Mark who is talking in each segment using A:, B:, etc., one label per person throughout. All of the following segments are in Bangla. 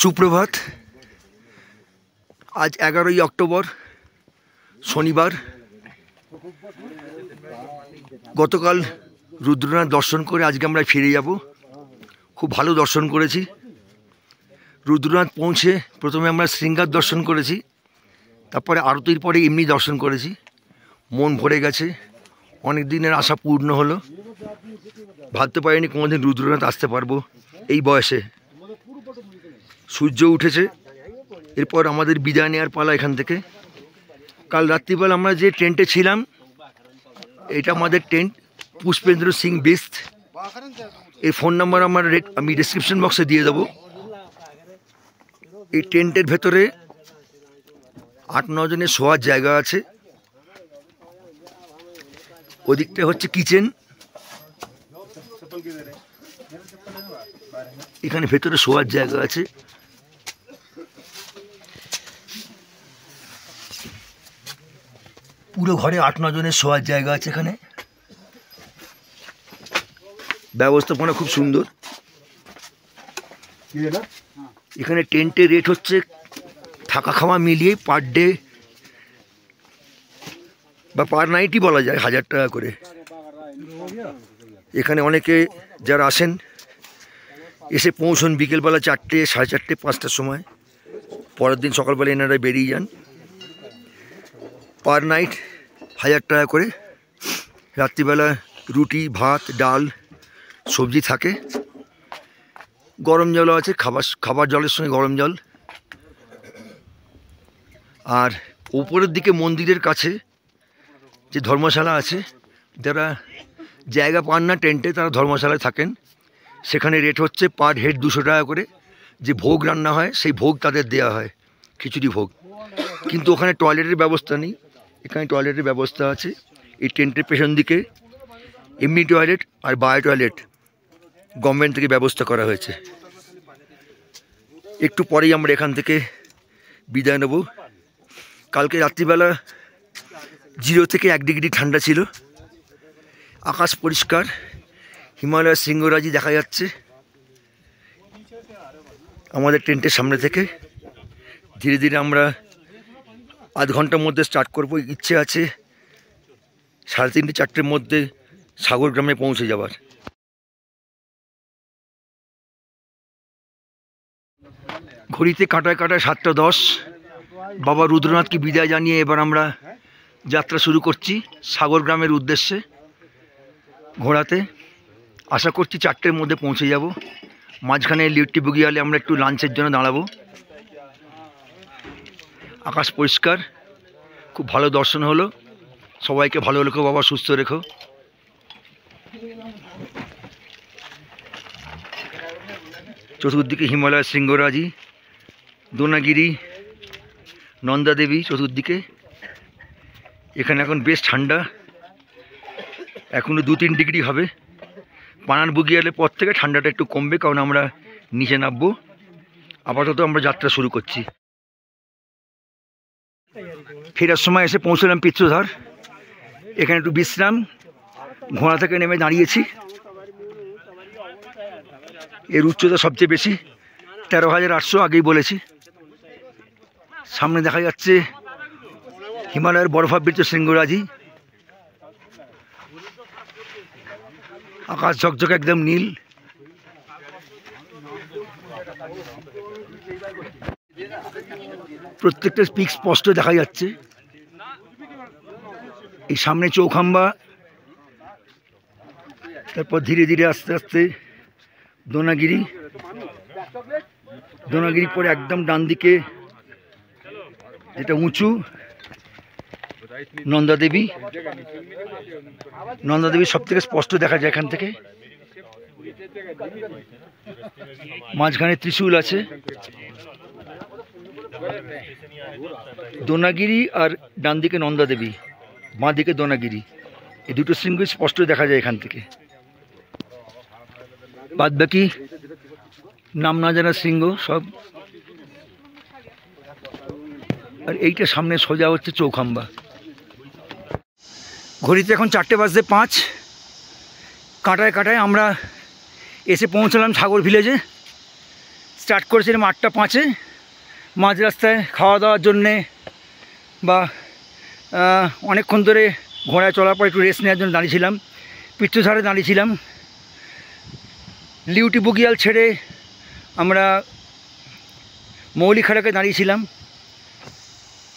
A: সুপ্রভাত। আজ 11ই অক্টোবর শনিবার। গতকাল রুদ্রনাথ দর্শন করে আজকে আমরা ফিরে যাব। খুব ভালো দর্শন করেছি। রুদ্রনাথ পৌঁছে প্রথমে আমরা শৃঙ্গার দর্শন করেছি, তারপরে আরতির পরে এমনি দর্শন করেছি। মন ভরে গেছে, অনেক দিনের আশা পূর্ণ হলো। ভাবতে পারিনি কোনোদিন রুদ্রনাথ আসতে পারবো এই বয়সে। সূর্য উঠেছে, এরপর আমাদের বিদায় নেওয়ার পালা এখান থেকে। কাল রাত্রিবেলা আমরা যে টেন্টে ছিলাম, এটা আমাদের টেন্ট পুষ্পেন্দ্র সিং বিস্ট। এই ফোন নাম্বার আমি ডিসক্রিপশন বক্সে দিয়ে দেবো। এই টেন্টের ভেতরে 8-9 জনের শোয়ার জায়গা আছে। ওদিকটা হচ্ছে কিচেন, এখানে ভেতরে শোয়ার জায়গা আছে। পুরো ঘরে 8-9 জনের শোয়ার জায়গা আছে। এখানে ব্যবস্থাপনা খুব সুন্দর। এখানে টেন্টের রেট হচ্ছে থাকা খাওয়া মিলিয়ে পার ডে বা পার নাইটই বলা যায় 1000 টাকা করে। এখানে অনেকে যারা আসেন এসে পৌঁছন বিকেলবেলা 4টে, 4:30, 5টার সময়। পরের দিন সকালবেলা এনারা বেরিয়ে যান। পার নাইট 1000 টাকা করে। রাত্রিবেলা রুটি, ভাত, ডাল, সবজি থাকে। গরম জলও আছে, খাবার জলের সঙ্গে গরম জল। আর উপরের দিকে মন্দিরের কাছে যে ধর্মশালা আছে, যারা জায়গা পান না টেন্টে তারা ধর্মশালায় থাকেন। সেখানে রেট হচ্ছে পার হেড 200 টাকা করে। যে ভোগ রান্না হয় সেই ভোগ তাদের দেওয়া হয়, খিচুড়ি ভোগ। কিন্তু ওখানে টয়লেটের ব্যবস্থা নেই, এখানে টয়লেটের ব্যবস্থা আছে। এই টেন্টের পেছন দিকে এমনি টয়লেট আর বায়ো টয়লেট গভর্নমেন্ট থেকে ব্যবস্থা করা হয়েছে। একটু পরেই আমরা এখান থেকে বিদায় নেব। কালকে রাত্রিবেলা 0 থেকে 1 ডিগ্রি ঠান্ডা ছিল। আকাশ পরিষ্কার, হিমালয়ের শৃঙ্গরাজি দেখা যাচ্ছে আমাদের টেন্টের সামনে থেকে। ধীরে ধীরে আমরা আধ ঘন্টার মধ্যে স্টার্ট করব। ইচ্ছে আছে 3:30, 4টের মধ্যে সাগর গ্রামে পৌঁছে যাবার। ঘড়িতে কাঁটায় কাঁটায় 7:10। বাবা রুদ্রনাথকে বিদায় জানিয়ে এবার আমরা যাত্রা শুরু করছি সাগর গ্রামের উদ্দেশ্যে ঘোড়াতে। আশা করছি 4টের মধ্যে পৌঁছে যাব। মাঝখানে লিট্টি বুগিয়ালে আমরা একটু লাঞ্চের জন্য দাঁড়াবো। আকাশ পরিষ্কার, খুব ভালো দর্শন হলো। সবাইকে ভালো রেখো বাবা, সুস্থ রেখো। চতুর্দিকে হিমালয়ের শৃঙ্গরাজি, দোনাগিরি, নন্দাদেবী চতুর্দিকে। এখানে এখন বেশ ঠান্ডা, এখনও 2-3 ডিগ্রি হবে। পানার বুগিয়ালের পর থেকে ঠান্ডাটা একটু কমবে, কারণ আমরা নিচে নামবো। আপাতত আমরা যাত্রা শুরু করছি। ফেরার সময় এসে পৌঁছলাম পিত্রধার। এখানে একটু বিশ্রাম, ঘোড়া থেকে নেমে দাঁড়িয়েছি। এর উচ্চতা সবচেয়ে বেশি, 13,800, আগেই বলেছি। সামনে দেখা যাচ্ছে হিমালয়ের বরফাবৃত শৃঙ্গরাজি। আকাশ ঝকঝকে একদম নীল। প্রত্যেকটা পিক স্পষ্ট দেখা যাচ্ছে। এই সামনে চৌখাম্বা, তারপর ধীরে ধীরে আস্তে আস্তে দোনাগিরি। দোনাগিরি পরে একদম ডান দিকে যেটা উঁচু, নন্দাদেবী। নন্দাদেবী সব থেকে স্পষ্ট দেখা যায় এখান থেকে। মাঝখানে ত্রিশূল আছে। দোনাগিরি আর ডান দিকে নন্দাদেবী, বাঁ দিকে দোনাগিরি, এই দুটো শৃঙ্গ স্পষ্ট দেখা যায় এখান থেকে। বাদ বাকি নাম না জানা শৃঙ্গ সব। আর এইটা সামনে সোজা হচ্ছে চৌখাম্বা। ঘড়িতে এখন 4:05। কাঁটায় কাঁটায় আমরা এসে পৌঁছলাম সাগর ভিলেজে।
B: স্টার্ট করেছিলাম 8:05, মাঝ রাস্তায় খাওয়া দাওয়ার জন্যে বা অনেকক্ষণ ধরে ঘোড়ায় চলার পর একটু রেস্ট নেওয়ার জন্য দাঁড়িয়েছিলাম, পিত্তঝাড়ে দাঁড়িয়েছিলাম। লিউটি বুগিয়াল ছেড়ে আমরা মৌলিখাড়াকে দাঁড়িয়েছিলাম।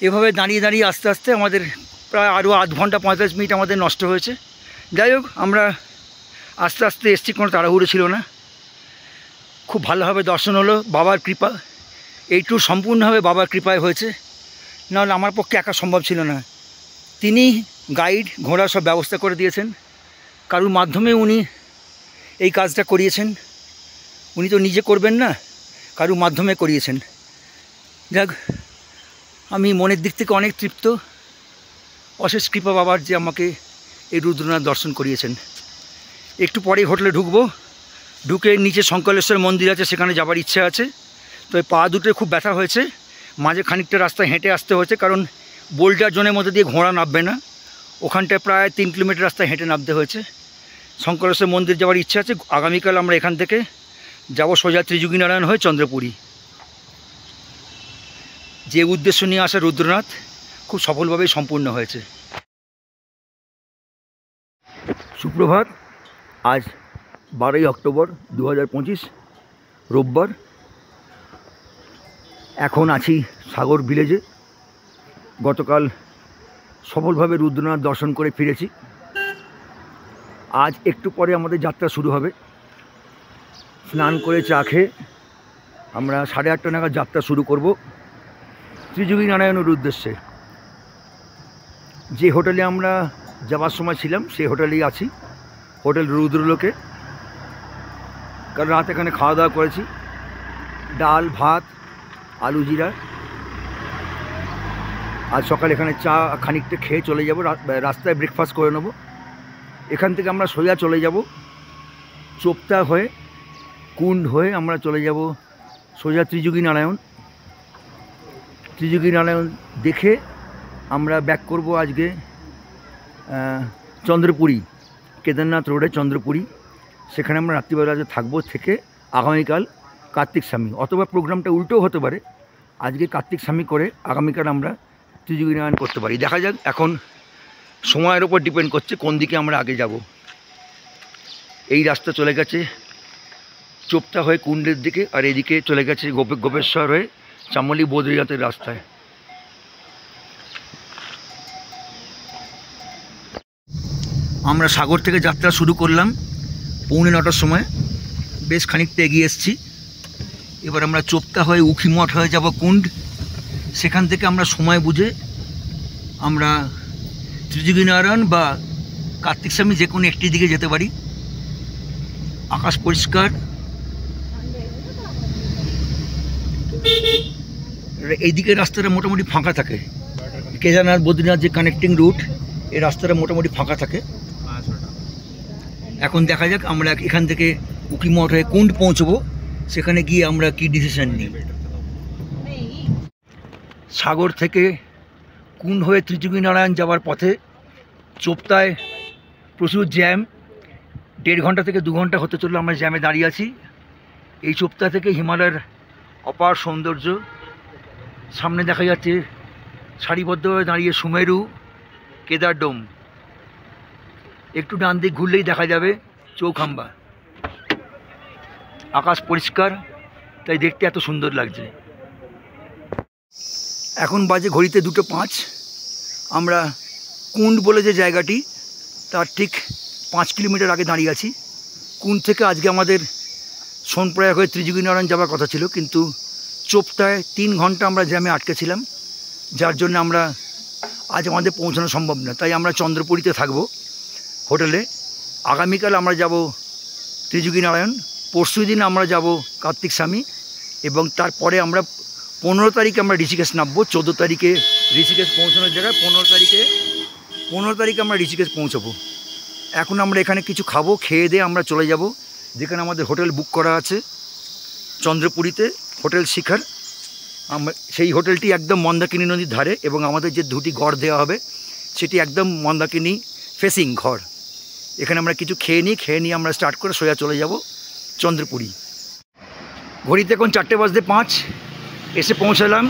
B: এভাবে দাঁড়িয়ে দাঁড়িয়ে আস্তে আস্তে আমাদের প্রায় আরও আধ ঘন্টা 45 মিনিট আমাদের নষ্ট হয়েছে। যাই হোক, আমরা আস্তে আস্তে এসছি, কোনো তাড়াহুড়ো ছিল না। খুব ভালোভাবে দর্শন হলো, বাবার কৃপা। এইটুকু সম্পূর্ণভাবে বাবার কৃপায় হয়েছে, নাহলে আমার পক্ষে একা সম্ভব ছিল না। তিনি গাইড, ঘোড়া সব ব্যবস্থা করে দিয়েছেন, কারুর মাধ্যমে উনি এই কাজটা করিয়েছেন। উনি তো নিজে করবেন না, কারুর মাধ্যমে করিয়েছেন। যাক, আমি মনের দিক থেকে অনেক তৃপ্ত। অশেষ কৃপা বাবার যে আমাকে এই রুদ্রনাথ দর্শন করিয়েছেন। একটু পরেই হোটেলে ঢুকবো, ঢুকে নিচে শঙ্করেশ্বর মন্দির আছে, সেখানে যাবার ইচ্ছা আছে। তো এই পা দুটোয় খুব ব্যথা হয়েছে, মাঝে খানিকটা রাস্তা হেঁটে আসতে হয়েছে, কারণ বোল্ডার জোনের মধ্যে দিয়ে ঘোড়া নামবে না। ওখানটায় প্রায় 3 কিলোমিটার রাস্তা হেঁটে নামতে হয়েছে। শঙ্করেশ্বর মন্দির যাওয়ার ইচ্ছা আছে। আগামীকাল আমরা এখান থেকে যাব সোজা ত্রিযোগীনারায়ণ হয়ে চন্দ্রপুরী। যে উদ্দেশ্য নিয়ে আসা রুদ্রনাথ খুব সফলভাবেই সম্পূর্ণ হয়েছে। সুপ্রভাত। আজ 12ই অক্টোবর 2025, রোববার। এখন আছি সাগর ভিলেজে। গতকাল সফলভাবে রুদ্রনাথ দর্শন করে ফিরেছি। আজ একটু পরে আমাদের যাত্রা শুরু হবে। স্নান করে চা খেয়ে আমরা 8:30 নাগাদ যাত্রা শুরু করব ত্রিযোগীনারায়ণের উদ্দেশ্যে। যে হোটেলে আমরা যাওয়ার সময় ছিলাম সেই হোটেলেই আছি, হোটেল রুদ্রলোকে। কাল রাত এখানে খাওয়া দাওয়া করেছি, ডাল ভাত আলু জিরা। আজ সকালে এখানে চা খানিকটা খেয়ে চলে যাব, রাস্তায় ব্রেকফাস্ট করে নেব। এখান থেকে আমরা সোজা চলে যাব চোপতা হয়ে, কুণ্ড হয়ে আমরা চলে যাব সোজা ত্রিযোগীনারায়ণ। ত্রিযোগীনারায়ণ দেখে আমরা ব্যাক করব আজকে চন্দ্রপুরী, কেদারনাথ রোডে চন্দ্রপুরী। সেখানে আমরা রাত্রিবেলা থাকবো, থেকে আগামীকাল কার্তিক স্বামী, অথবা প্রোগ্রামটা উল্টোও হতে পারে। আজকে কার্তিক স্বামী করে আগামীকাল আমরা ত্রিযোগীনারায়ণ করতে পারি। দেখা যাক, এখন সময়ের ওপর ডিপেন্ড করছে কোন দিকে আমরা আগে যাব। এই রাস্তা চলে গেছে চোপতা হয়ে কুণ্ডের দিকে, আর এদিকে চলে গেছে গোপেশ্বর হয়ে চামলি বদ্রীনাথের রাস্তায়। আমরা সাগর থেকে যাত্রা শুরু করলাম 8:45 সময়, বেশ খানিকটা এগিয়ে এসেছি। এবার আমরা চোপতা হয়ে উখিমঠ হয়ে যাব কুণ্ড। সেখান থেকে আমরা সময় বুঝে আমরা ত্রিযোগীনারায়ণ বা কার্তিক স্বামী যে কোনো একটি দিকে যেতে পারি। আকাশ পরিষ্কার, এইদিকে রাস্তাটা মোটামুটি ফাঁকা থাকে। কেদারনাথ বদ্রীনাথ যে কানেক্টিং রুট, এই রাস্তাটা মোটামুটি ফাঁকা থাকে। এখন দেখা যাক আমরা এখান থেকে উখিমঠ হয়ে কুণ্ড পৌঁছবো, সেখানে গিয়ে আমরা কি ডিসিশন নিই। সাগর থেকে কুণ্ড হয়ে ত্রিযোগীনারায়ণ যাওয়ার পথে চোপতায় প্রচুর জ্যাম, 1.5 ঘন্টা থেকে 2 ঘন্টা হতে চললো আমরা জ্যামে দাঁড়িয়ে আছি। এই চোপতা থেকে হিমালয়ের অপার সৌন্দর্য সামনে দেখা যাচ্ছে, সারিবদ্ধভাবে দাঁড়িয়ে সুমেরু, কেদারডোম। একটু ডান দিক ঘুরলেই দেখা যাবে চৌখাম্বা। আকাশ পরিষ্কার, তাই দেখতে এত সুন্দর লাগছে। এখন বাজে ঘড়িতে 2:05। আমরা কুণ্ড বলে যে জায়গাটি, তার ঠিক 5 কিলোমিটার আগে দাঁড়িয়ে আছি। কুণ্ড থেকে আজকে আমাদের সোনপ্রয়াগ হয়ে ত্রিযোগীনারায়ণ যাওয়ার কথা ছিল, কিন্তু চোপতায় 3 ঘন্টা আমরা জ্যামে আটকেছিলাম, যার জন্য আমরা আজ আমাদের পৌঁছানো সম্ভব না। তাই আমরা চন্দ্রপুরীতে থাকব হোটেলে। আগামীকাল আমরা যাব ত্রিযোগীনারায়ণ, পরশু দিন আমরা যাব কার্তিক স্বামী, এবং তারপরে আমরা 15 তারিখে আমরা ঋষিকেশ নামবো। 14 তারিখে ঋষিকেশ পৌঁছানোর জায়গায় 15 তারিখে আমরা ঋষিকেশ পৌঁছবো। এখন আমরা এখানে কিছু খাবো, খেয়ে দিয়ে আমরা চলে যাব যেখানে আমাদের হোটেল বুক করা আছে চন্দ্রপুরীতে, হোটেল শিখর। আমরা সেই হোটেলটি একদম মন্দাকিনী নদীর ধারে, এবং আমাদের যে 2টি ঘর দেওয়া হবে সেটি একদম মন্দাকিনী ফেসিং ঘর। এখানে আমরা কিছু খেয়ে নিই আমরা স্টার্ট করে সোজা চলে যাব চন্দ্রপুরী। ঘড়িতে এখন 4:05 এসে পৌঁছালাম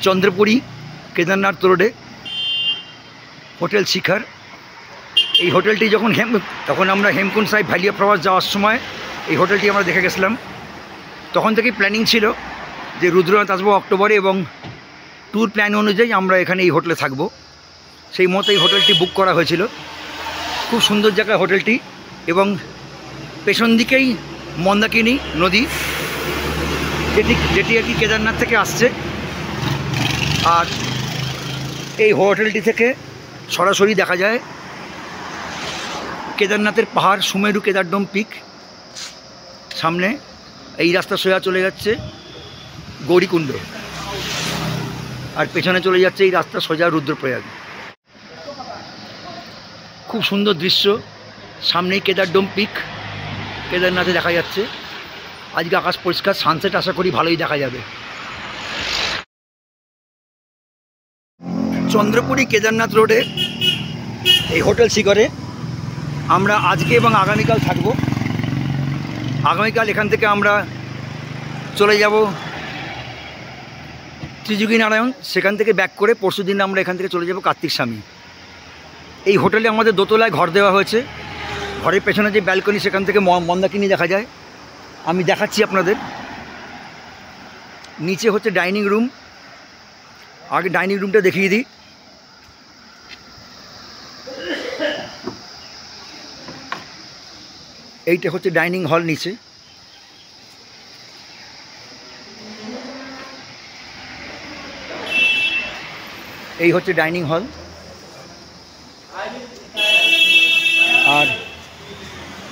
B: চন্দ্রপুরি কেদারনাথ রোডে হোটেল শিখার। এই হোটেলটি তখন আমরা হেমকুণ্ড সাহেব ভ্যালি অফ ফ্লাওয়ার্স যাওয়ার সময় এই হোটেলটি আমরা দেখে গেছিলাম। তখন থেকেই প্ল্যানিং ছিল যে রুদ্রনাথ আসবো অক্টোবরে, এবং ট্যুর প্ল্যান অনুযায়ী আমরা এখানে এই হোটেলে থাকবো। সেই মতো এই হোটেলটি বুক করা হয়েছিল। খুব সুন্দর জায়গা হোটেলটি, এবং পেছন দিকেই মন্দাকিনী নদী, যেটি আর কি কেদারনাথ থেকে আসছে। আর এই হোটেলটি থেকে সরাসরি দেখা যায় কেদারনাথের পাহাড়, সুমেরু কেদারডোম পিক। সামনে এই রাস্তা সোজা চলে যাচ্ছে গৌরীকুণ্ড, আর পেছনে চলে যাচ্ছে এই রাস্তা সোজা রুদ্রপ্রয়াগ। খুব সুন্দর দৃশ্য, সামনেই কেদারডোম পিক কেদারনাথে দেখা যাচ্ছে। আজকে আকাশ পরিষ্কার, সানসেট আশা করি ভালোই দেখা যাবে। চন্দ্রপুরি কেদারনাথ রোডে এই হোটেল শিখরে আমরা আজকে এবং আগামীকাল থাকব। আগামীকাল এখান থেকে আমরা চলে যাব ত্রিযুগী নারায়ণ, সেখান থেকে ব্যাক করে পরশু দিন আমরা এখান থেকে চলে যাব কার্তিক স্বামী। এই হোটেলে আমাদের দোতলায় ঘর দেওয়া হয়েছে। ঘরের পেছনে যে ব্যালকনি, সেখান থেকে মন্দাকিনী দেখা যায়। আমি দেখাচ্ছি আপনাদের। নিচে হচ্ছে ডাইনিং রুম, আগে ডাইনিং রুমটা দেখিয়ে দিই। এইটা হচ্ছে ডাইনিং হল নিচে। এই হচ্ছে ডাইনিং হল, আর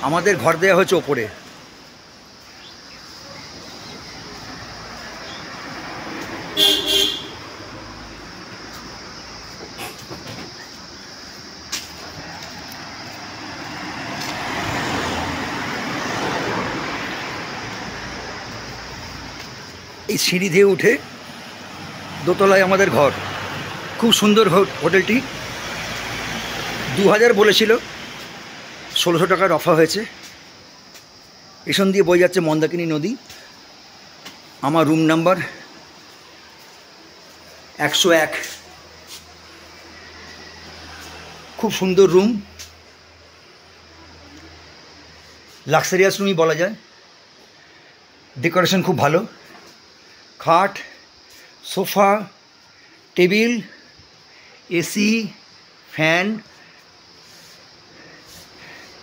B: আমাদের ঘর দেওয়া হয়েছে ওপরে। এই সিঁড়ি দিয়ে উঠে দোতলায় আমাদের ঘর। খুব সুন্দর হোটেলটি। 2000 বলেছিল, 1600 টাকার অফার হয়েছে। পেছন দিয়ে বয়ে যাচ্ছে মন্দাকিনী নদী। আমার রুম নাম্বার 101। খুব সুন্দর রুম, লাক্সারিয়াস রুমই বলা যায়। ডেকোরেশন খুব ভালো, খাট, sofa, table, AC, fan,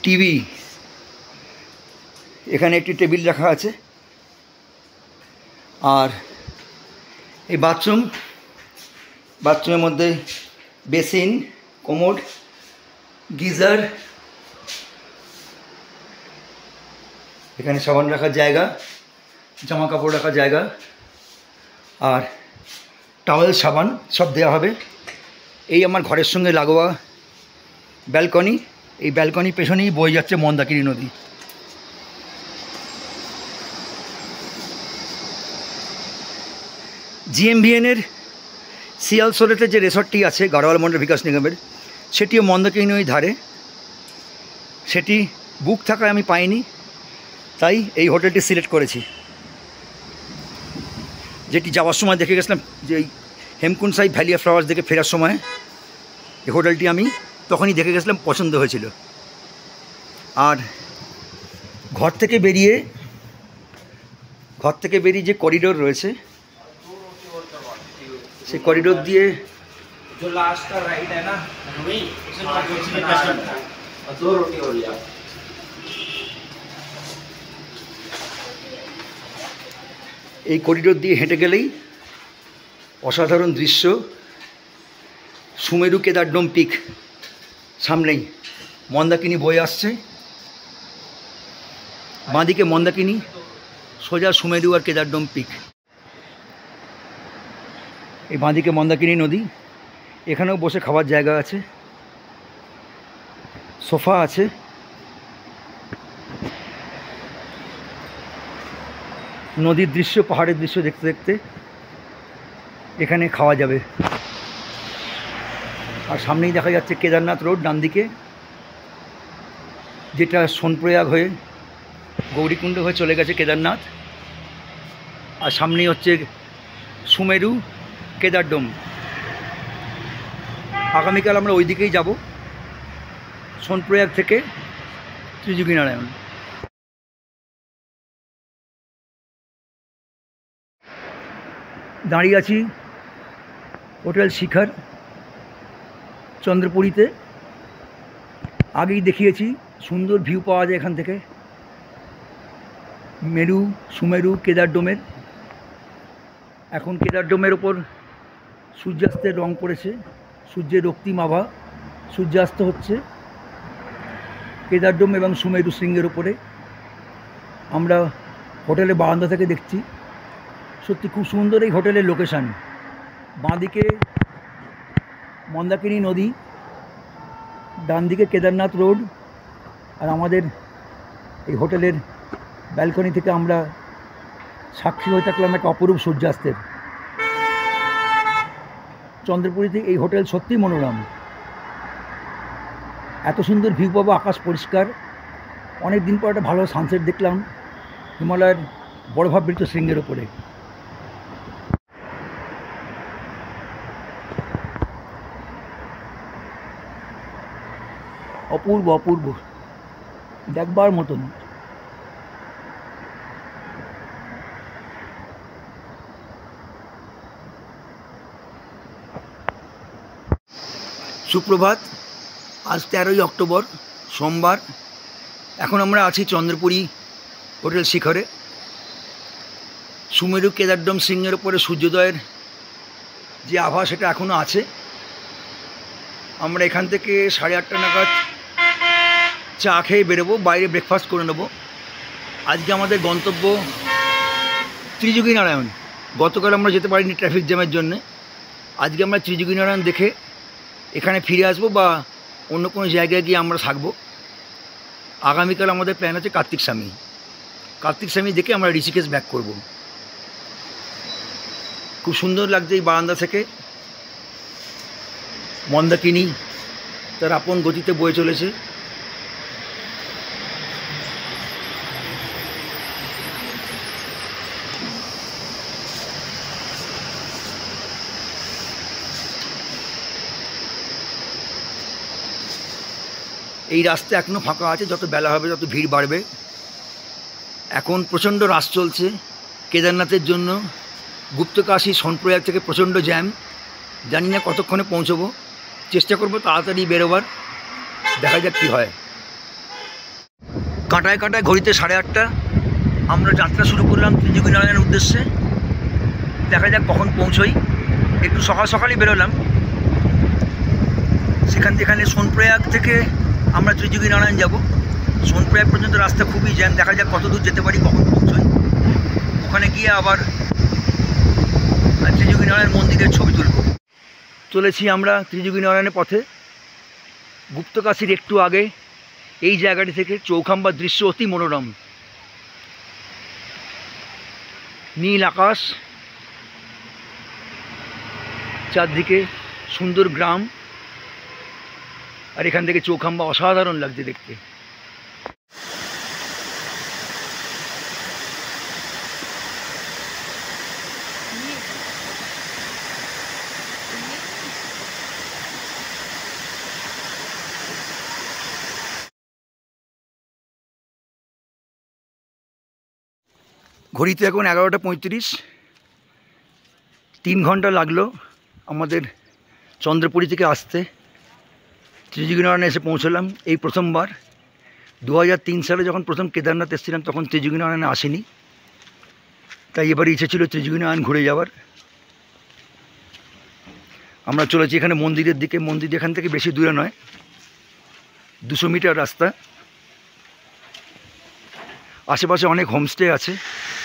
B: TV. এখানে একটি টেবিল রাখা আছে। আর এই বাথরুমের মধ্যে বেসিন, কোমোড, গিজার, এখানে সাবান রাখার জায়গা, জামা কাপড় রাখার জায়গা, আর টাওয়েল, সাবান সব দেওয়া হবে। এই আমার ঘরের সঙ্গে লাগোয়া ব্যালকনি। এই ব্যালকনির পেছনেই বয়ে যাচ্ছে মন্দাকিনী নদী। জিএমভিএনের শিয়ালসোলেতে যে রিসর্টটি আছে গাড়োয়াল মন্ডল বিকাশ নিগমের, সেটিও মন্দাকিনী নদীর ধারে। সেটি বুক থাকায় আমি পাইনি, তাই এই হোটেলটি সিলেক্ট করেছি। যেটি যাওয়ার সময় দেখে গেছিলাম, যে এই হেমকুণ্ড সাহেব ভ্যালি অফ ফ্লাওয়ার্স দেখে ফেরার সময় এই হোটেলটি আমি তখনই দেখে গেছিলাম, পছন্দ হয়েছিল। আর ঘর থেকে বেরিয়ে যে করিডোর রয়েছে, সেই করিডোর দিয়ে এই করিডোর দিয়ে হেঁটে গেলেই অসাধারণ দৃশ্য। সুমেরু কেদারডোম পিক সামনেই, মন্দাকিনী বয়ে আসছে। বাঁদিকে মন্দাকিনী, সোজা সুমেরু আর কেদারডোম পিক। এই বাঁদিকে মন্দাকিনী নদী। এখানেও বসে খাওয়ার জায়গা আছে, সোফা আছে। নদীর দৃশ্য, পাহাড়ের দৃশ্য দেখতে দেখতে এখানে খাওয়া যাবে। আর সামনেই দেখা যাচ্ছে কেদারনাথ রোড ডান দিকে, যেটা সোনপ্রয়াগ হয়ে গৌরীকুণ্ড হয়ে চলে গেছে কেদারনাথ। আর সামনেই হচ্ছে সুমেরু কেদারডোম। আগামীকাল আমরা ওই দিকেই যাব, সোনপ্রয়াগ থেকে ত্রিযোগীনারায়ণ। দাঁড়িয়ে আছি হোটেল শিখর চন্দ্রপুরীতে। আগেই দেখিয়েছি সুন্দর ভিউ পাওয়া যায় এখান থেকে মেরু সুমেরু কেদারডোমের। এখন কেদারডোমের ওপর সূর্যাস্তের রং পড়েছে, সূর্যের রক্তিম আভা, সূর্যাস্ত হচ্ছে কেদারডোম এবং সুমেরু শৃঙ্গের ওপরে। আমরা হোটেলের বারান্দা থেকে দেখছি, সত্যি খুব সুন্দর এই হোটেলের লোকেশান। বাঁদিকে মন্দাকিনী নদী, ডান দিকে কেদারনাথ রোড, আর আমাদের এই হোটেলের ব্যালকনি থেকে আমরা সাক্ষী হয়ে থাকলাম এক অপরূপ সূর্যাস্তের। চন্দ্রপুরীতে এই হোটেল সত্যিই মনোরম, এত সুন্দর ভিউ পাবো, আকাশ পরিষ্কার। অনেক দিন পর একটা ভালো সানসেট দেখলাম হিমালয়ের বরফাবৃত শৃঙ্গের ওপরে। অপূর্ব অপূর্ব, দেখবার মতন। সুপ্রভাত, আজ 13ই অক্টোবর সোমবার। এখন আমরা আছি চন্দ্রপুরী হোটেল শিখরে। সুমেরু কেদারডোম শৃঙ্গের ওপরে সূর্যোদয়ের যে আভা সেটা এখনও আছে। আমরা এখান থেকে 8:30 নাগাদ চা খেয়ে বেরোবো, বাইরে ব্রেকফাস্ট করে নেব। আজকে আমাদের গন্তব্য ত্রিযোগীনারায়ণ। গতকাল আমরা যেতে পারিনি ট্রাফিক জ্যামের জন্যে। আজকে আমরা ত্রিযোগীনারায়ণ দেখে এখানে ফিরে আসবো বা অন্য কোনো জায়গায় গিয়ে আমরা থাকবো। আগামীকাল আমাদের প্ল্যান আছে কার্তিক স্বামী দেখে আমরা ঋষিকেশ ব্যাক করব। খুব সুন্দর লাগছে এই বারান্দা থেকে। মন্দাকিনী তার আপন গতিতে বয়ে চলেছে। এই রাস্তা এখনও ফাঁকা আছে, যত বেলা হবে তত ভিড় বাড়বে। এখন প্রচণ্ড রাশ চলছে কেদারনাথের জন্য। গুপ্তকাশী সোনপ্রয়াগ থেকে প্রচণ্ড জ্যাম, জানি না কতক্ষণে পৌঁছবো। চেষ্টা করব তাড়াতাড়ি বেরোবার, দেখা যাক কী হয়। কাঁটায় কাঁটায় ঘড়িতে 8:30 আমরা যাত্রা শুরু করলাম ত্রিযোগীনারায়ণের উদ্দেশ্যে। দেখা যাক কখন পৌঁছই। একটু সকাল সকালই বেরোলাম। সেখানে সোনপ্রয়াগ থেকে আমরা ত্রিযোগীনারায়ণ যাব। সোনপ্রয়াগ পর্যন্ত রাস্তা খুবই জ্যাম, দেখা যাক কত দূর যেতে পারি, কখন পৌঁছই। ওখানে গিয়ে আবার ত্রিযোগীনারায়ণ মন্দিরের ছবি তুলব। চলেছি আমরা ত্রিযোগীনারায়ণের পথে। গুপ্তকাশীর একটু আগে এই জায়গাটি থেকে চৌখাম্বার দৃশ্য অতি মনোরম। নীল আকাশ, চারদিকে সুন্দর গ্রাম, আর এখান থেকে চৌখাম্বা অসাধারণ লাগছে দেখতে। ঘড়িতে এখন 11:35। 3 ঘন্টা লাগলো আমাদের চন্দ্রপুরী থেকে আসতে। ত্রিযোগীনারায়ণে এসে পৌঁছলাম এই প্রথমবার। 2003 সালে যখন প্রথম কেদারনাথ এসেছিলাম তখন ত্রিযোগীনারায়ণে আসিনি, তাই এবারে ইচ্ছে ছিল ত্রিযোগীনারায়ণ ঘুরে যাওয়ার। আমরা চলেছি এখানে মন্দিরের দিকে। মন্দির এখান থেকে বেশি দূরে নয়, 200 মিটার রাস্তা। আশেপাশে অনেক হোমস্টে আছে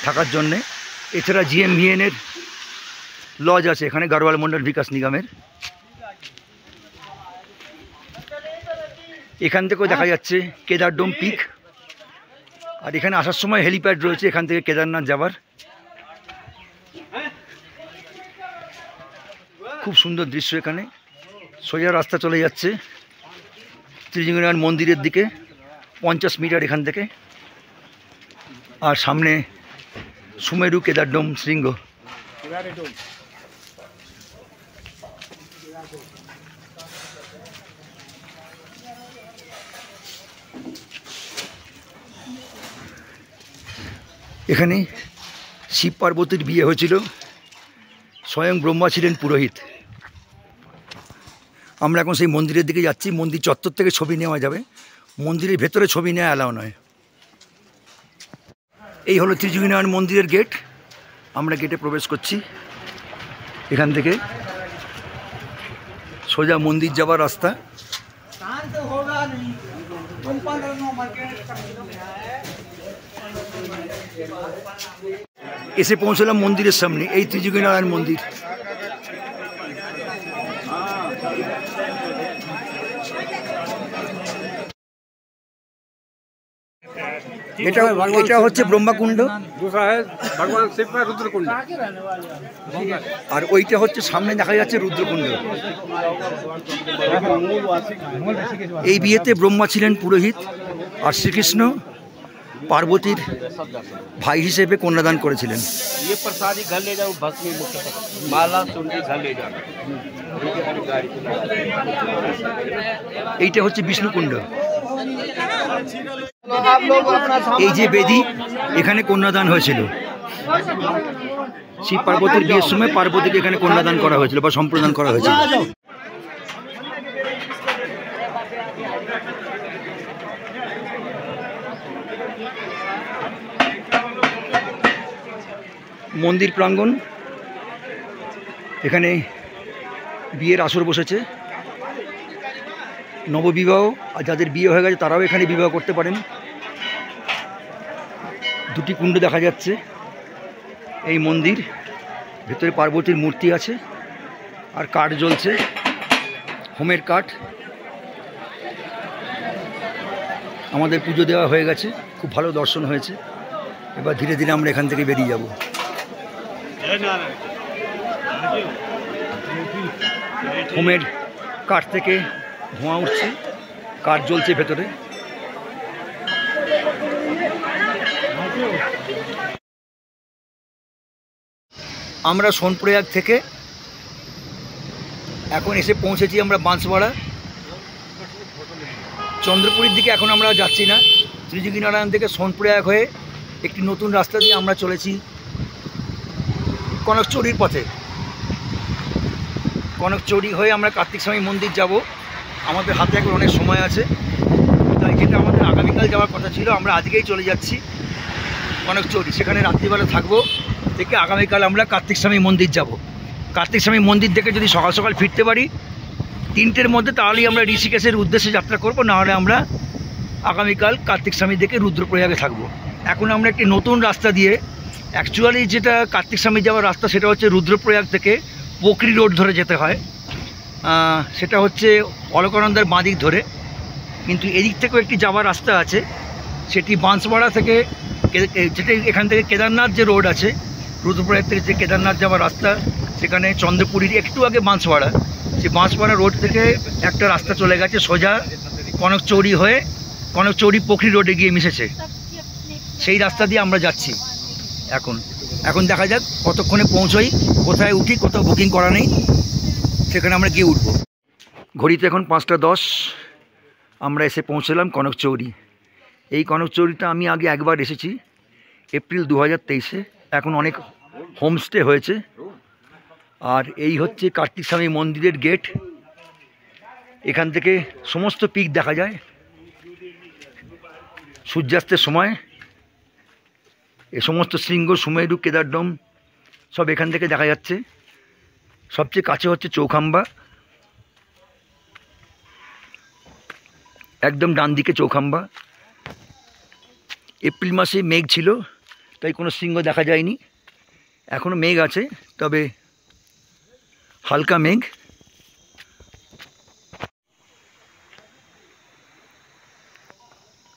B: থাকার জন্যে। এছাড়া GMVNের লজ আছে এখানে, গাড়োয়াল মন্ডল বিকাশ নিগমের। এখান থেকেও দেখা যাচ্ছে কেদারডোম পিক। আর এখানে আসার সময় হেলিপ্যাড রয়েছে এখান থেকে কেদারনাথ যাবার। খুব সুন্দর দৃশ্য। এখানে সোজা রাস্তা চলে যাচ্ছে ত্রিযোগীনারায়ণ মন্দিরের দিকে, 50 মিটার এখান থেকে। আর সামনে সুমেরু কেদারডোম শৃঙ্গ। এখানে শিব পার্বতীর বিয়ে হয়েছিল, স্বয়ং ব্রহ্মা ছিলেন পুরোহিত। আমরা এখন সেই মন্দিরের দিকে যাচ্ছি। মন্দির চত্বর থেকে ছবি নেওয়া যাবে, মন্দিরের ভেতরে ছবি নেওয়া অ্যালাউ নয়। এই হলো ত্রিযুগীনারায়ণ মন্দিরের গেট। আমরা গেটে প্রবেশ করছি। এখান থেকে সোজা মন্দির যাবার রাস্তা। এসে পৌঁছলাম মন্দিরের সামনে, এই ত্রিযুগীনারায়ণ মন্দির। এটা হচ্ছে ব্রহ্মাকুণ্ড,
C: भगवान शिव का रुद्रकुंड,
B: আর ওইটা হচ্ছে সামনে দেখা যাচ্ছে রুদ্রকুণ্ড। এই বিয়েতে ব্রহ্মা ছিলেন পুরোহিত, আর শ্রীকৃষ্ণ পার্বতীর ভাই হিসেবে কন্যাদান করেছিলেন।
C: ये प्रसादी घर ले जाओ, भस्मी मुक्त माला चुनरी घर ले जाओ।
B: এইটা হচ্ছে বিষ্ণুকুণ্ড। এই যে বেদি, এখানে কন্যাদান হয়েছিল। শিব পার্বতীর বিয়ের সময় পার্বতীকে এখানে কন্যাদান করা হয়েছিল বা সম্প্রদান করা হয়েছিল। মন্দির প্রাঙ্গণ, এখানে বিয়ের আসর বসেছে। নববিবাহ আর যাদের বিয়ে হয়ে গেছে তারাও এখানে বিবাহ করতে পারেন। দুটি কুণ্ড দেখা যাচ্ছে। এই মন্দির ভেতরে পার্বতীর মূর্তি আছে, আর কাঠ জ্বলছে, হোমের কাঠ। আমাদের পুজো দেওয়া হয়ে গেছে, খুব ভালো দর্শন হয়েছে। এবার ধীরে ধীরে আমরা এখান থেকে বেরিয়ে যাব। হোমের কাঠ থেকে ধোঁয়া উঠছে, কাঠ জ্বলছে ভেতরে। আমরা সোনপ্রয়াগ থেকে এখন এসে পৌঁছেছি আমরা বাঁশবাড়া। চন্দ্রপুরীর দিকে এখন আমরা যাচ্ছি না। ত্রিযুগীনারায়ণ থেকে সোনপ্রয়াগ হয়ে একটি নতুন রাস্তা দিয়ে আমরা চলেছি কনকচৌরির পথে। কনকচৌরি হয়ে আমরা কার্তিক স্বামী মন্দির যাব। আমাদের হাতে এখন অনেক সময় আছে, তাই যেটা আমাদের আগামীকাল যাওয়ার কথা ছিল আমরা আজকেই চলে যাচ্ছি কনকচৌরি। সেখানে রাত্রিবেলা থাকবো, থেকে আগামীকাল আমরা কার্তিক স্বামী মন্দির যাব। কার্তিক স্বামী মন্দির থেকে যদি সকাল সকাল ফিরতে পারি 3টের মধ্যে, তাহলেই আমরা ঋষিকেশের উদ্দেশ্যে যাত্রা করব। নাহলে আমরা আগামীকাল কার্তিক স্বামী থেকে রুদ্রপ্রয়াগে থাকবো। এখন আমরা একটি নতুন রাস্তা দিয়ে, অ্যাকচুয়ালি যেটা কার্তিক স্বামী যাওয়ার রাস্তা সেটা হচ্ছে রুদ্রপ্রয়াগ থেকে পোকরি রোড ধরে যেতে হয়। সেটা হচ্ছে অলকানন্দার বাঁদিক ধরে, কিন্তু এদিক থেকেও একটি যাওয়ার রাস্তা আছে, সেটি বাঁশবাড়া থেকে, যেটা এখান থেকে কেদারনাথ যে রোড আছে, রুদ্রপ্রয়াগ থেকে যে কেদারনাথ যাওয়ার রাস্তা, সেখানে চন্দ্রপুরীর একটু আগে বাঁশবাড়া, সেই বাঁশবাড়া রোড থেকে একটা রাস্তা চলে গেছে সোজা কনকচৌরি হয়ে কনকচৌরি পোখরি রোডে গিয়ে মিশেছে। সেই রাস্তা দিয়ে আমরা যাচ্ছি। এখন দেখা যাক কতক্ষণে পৌঁছোই, কোথায় উঠি, কোথাও বুকিং করা নেই, সেখানে আমরা গিয়ে উঠব। ঘড়িতে এখন 5টা 10, আমরা এসে পৌঁছলাম কনকচৌরি। এই কনকচৌরিটা আমি আগে একবার এসেছি, এপ্রিল 2023-এ। এখন অনেক হোমস্টে হয়েছে। আর এই হচ্ছে কার্তিক স্বামী মন্দিরের গেট। এখান থেকে সমস্ত পিক দেখা যায় সূর্যাস্তের সময়। এ সমস্ত শৃঙ্গ, সুমেরু, কেদারডোম সব এখান থেকে দেখা যাচ্ছে। সবচেয়ে কাছে হচ্ছে চৌখাম্বা, একদম ডান দিকে চৌখাম্বা। এপ্রিল মাসে মেঘ ছিল, তাই কোনো শৃঙ্গ দেখা যায়নি। এখনও মেঘ আছে, তবে হালকা মেঘ।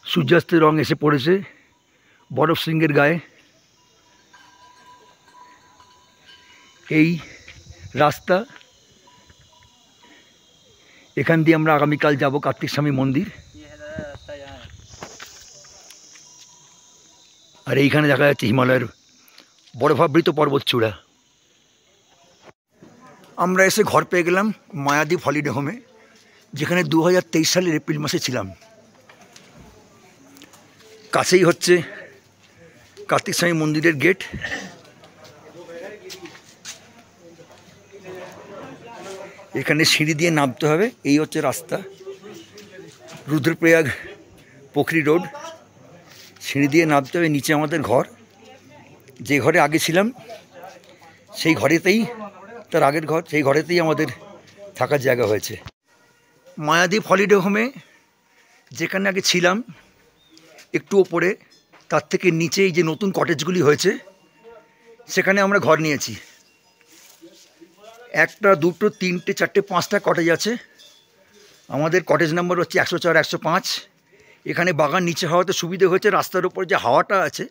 B: সূর্যাস্তের রং এসে পড়েছে বরফ শৃঙ্গের গায়ে। এই রাস্তা, এখান দিয়ে আমরা আগামীকাল যাব কার্তিক স্বামী মন্দির। আর এইখানে দেখা যাচ্ছে হিমালয়ের বরফাবৃত পর্বতচূড়া। আমরা এসে ঘর পেয়ে গেলাম মায়াদ্বীপ হলিডে হোমে, যেখানে 2023 সালের এপ্রিল মাসে ছিলাম। কাছেই হচ্ছে কার্তিক স্বামী মন্দিরের গেট। এখানে সিঁড়ি দিয়ে নামতে হবে, এই হচ্ছে রাস্তা। রুদ্রপ্রয়াগ পোখরি রোড, সিঁড়ি দিয়ে নামতে হবে। নিচে আমাদের ঘর, যে ঘরে আগে ছিলাম সেই ঘরেতেই, তার আগের ঘর, সেই ঘরেতেই আমাদের থাকার জায়গা হয়েছে। মায়াদ্বীপ হলিডে হোমে যেখানে আগে ছিলাম একটু ওপরে, তার থেকে নিচে এই যে নতুন কটেজগুলি হয়েছে সেখানে আমরা ঘর নিয়েছি। একটা, দুটো, তিনটে, চারটে, পাঁচটা কটেজ আছে। আমাদের কটেজ নাম্বার হচ্ছে 104, 105। এখানে বাগান নিচে হওয়াতে সুবিধে হয়েছে, রাস্তার উপর যে হাওয়াটা আছে,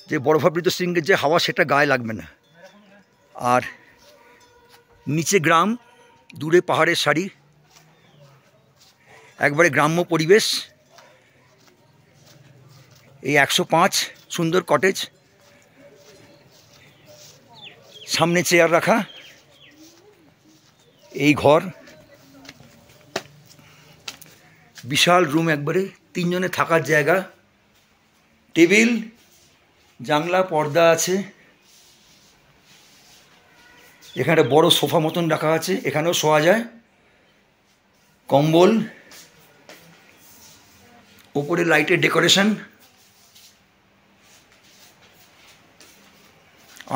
B: যে বরফাবৃত শৃঙ্গের যে হাওয়া, সেটা গায়ে লাগবে না। আর নিচে গ্রাম, দূরে পাহাড়ের সারি, একবারে গ্রাম্য পরিবেশ। এই 105 সুন্দর কটেজ, সামনে চেয়ার রাখা, এই ঘর, বিশাল রুম, একবারে 3 জনে থাকার জায়গা, টেবিল, জানলা, পর্দা আছে। এখানে বড় সোফা মতন রাখা আছে, এখানেও শোয়া যায়। কম্বল, ওপরে লাইটের ডেকোরেশন,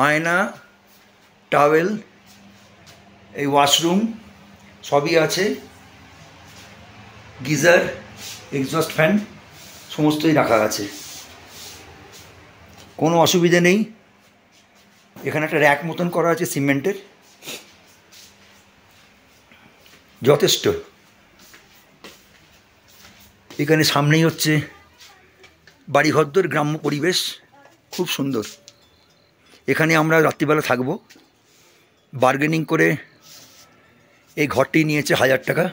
B: আয়না, টাওয়েল, এই ওয়াশরুম সবই আছে। গিজার, এক্সস্ট ফ্যান সমস্তই রাখা আছে, কোনো অসুবিধে নেই। এখানে একটা র্যাক মতন করা আছে সিমেন্টের, যথেষ্ট। এখানে সামনেই হচ্ছে বাড়িঘরদর, গ্রাম্য পরিবেশ, খুব সুন্দর। এখানে আমরা রাত্রিবেলা থাকবো। বার্গেনিং করে এই ঘরটি নিয়েছে 1000 টাকা,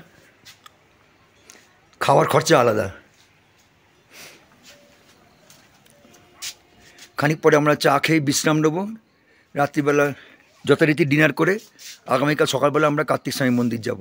B: খাওয়ার খরচা আলাদা। খানিক পরে আমরা চা খেয়ে বিশ্রাম নেবো। রাত্রিবেলা যথারীতি ডিনার করে আগামীকাল সকালবেলা আমরা কার্তিক স্বামী মন্দির যাব।